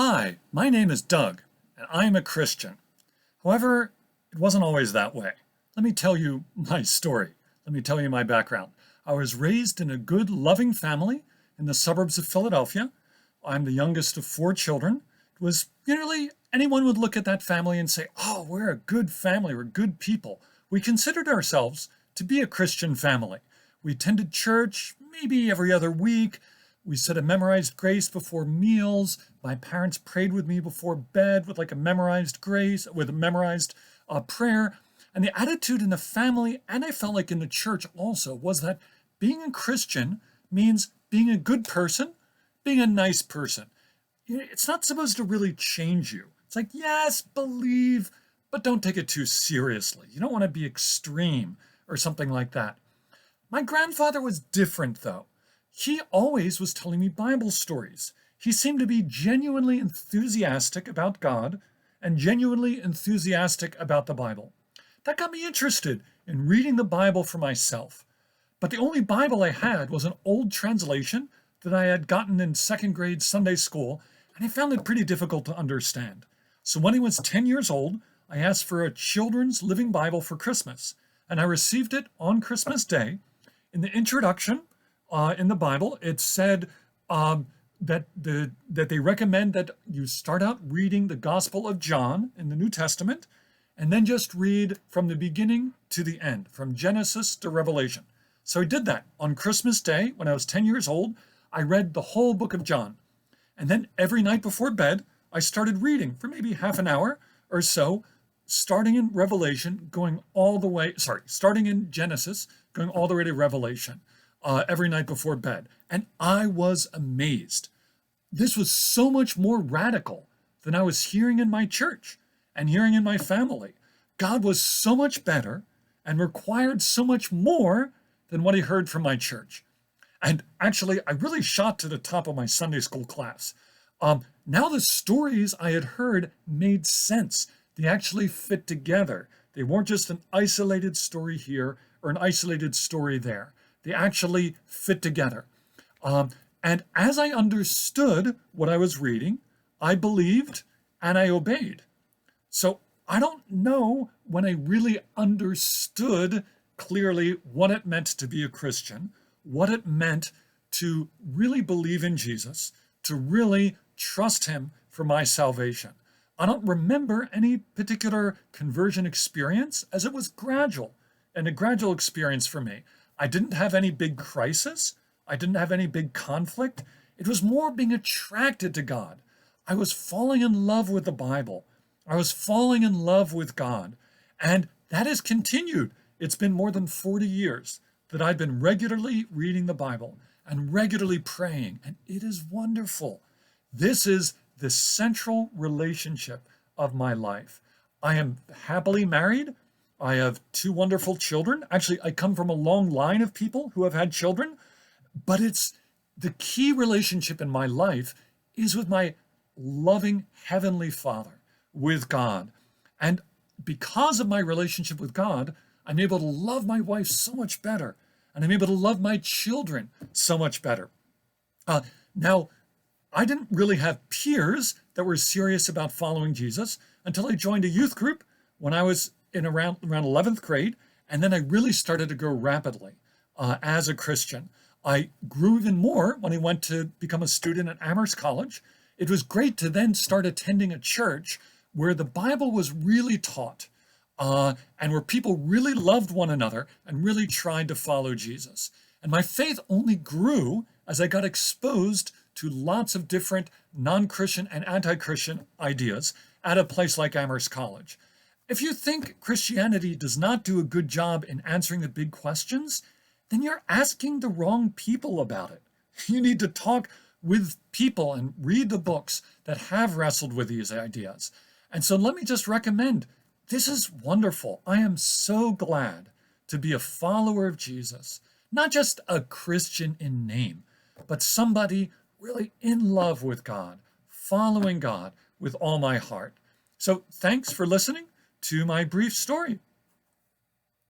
Hi, my name is Doug, and I am a Christian. However, it wasn't always that way. Let me tell you my story. Let me tell you my background. I was raised in a good, loving family in the suburbs of Philadelphia. I'm the youngest of four children. It was nearly anyone would look at that family and say, oh, we're a good family, we're good people. We considered ourselves to be a Christian family. We attended church maybe every other week. We said a memorized grace before meals. My parents prayed with me before bed with like a memorized grace, with a memorized prayer. And the attitude in the family, and I felt like in the church also, was that being a Christian means being a good person, being a nice person. It's not supposed to really change you. It's like, yes, believe, but don't take it too seriously. You don't want to be extreme or something like that. My grandfather was different, though. He always was telling me Bible stories. He seemed to be genuinely enthusiastic about God and genuinely enthusiastic about the Bible. That got me interested in reading the Bible for myself. But the only Bible I had was an old translation that I had gotten in second grade Sunday school, and I found it pretty difficult to understand. So when I was 10 years old, I asked for a children's living Bible for Christmas, and I received it on Christmas Day. In the introduction, in the Bible, it said that they recommend that you start out reading the Gospel of John in the New Testament, and then just read from the beginning to the end, from Genesis to Revelation. So I did that on Christmas Day when I was 10 years old. I read the whole book of John, and then every night before bed, I started reading for maybe half an hour or so, starting in Revelation, starting in Genesis, going all the way to Revelation. Every night before bed. And I was amazed. This was so much more radical than I was hearing in my church and hearing in my family. God was so much better and required so much more than what he heard from my church. And actually, I really shot to the top of my Sunday school class. Now the stories I had heard made sense. They actually fit together. They weren't just an isolated story here or an isolated story there. They actually fit together. And as I understood what I was reading, I believed and I obeyed. So I don't know when I really understood clearly what it meant to be a Christian, what it meant to really believe in Jesus, to really trust him for my salvation. I don't remember any particular conversion experience, as it was gradual and a gradual experience for me. I didn't have any big crisis. I didn't have any big conflict. It was more being attracted to God. I was falling in love with the Bible. I was falling in love with God. And that has continued. It's been more than 40 years that I've been regularly reading the Bible and regularly praying. And it is wonderful. This is the central relationship of my life. I am happily married. I have two wonderful children. Actually, I come from a long line of people who have had children, but it's the key relationship in my life is with my loving Heavenly Father, with God. And because of my relationship with God, I'm able to love my wife so much better, and I'm able to love my children so much better. Now, I didn't really have peers that were serious about following Jesus until I joined a youth group when I was in around 11th grade, and then I really started to grow rapidly as a Christian. I grew even more when I went to become a student at Amherst College. It was great to then start attending a church where the Bible was really taught and where people really loved one another and really tried to follow Jesus. And my faith only grew as I got exposed to lots of different non-Christian and anti-Christian ideas at a place like Amherst College. If you think Christianity does not do a good job in answering the big questions, then you're asking the wrong people about it. You need to talk with people and read the books that have wrestled with these ideas. And so let me just recommend, this is wonderful. I am so glad to be a follower of Jesus, not just a Christian in name, but somebody really in love with God, following God with all my heart. So thanks for listening to my brief story.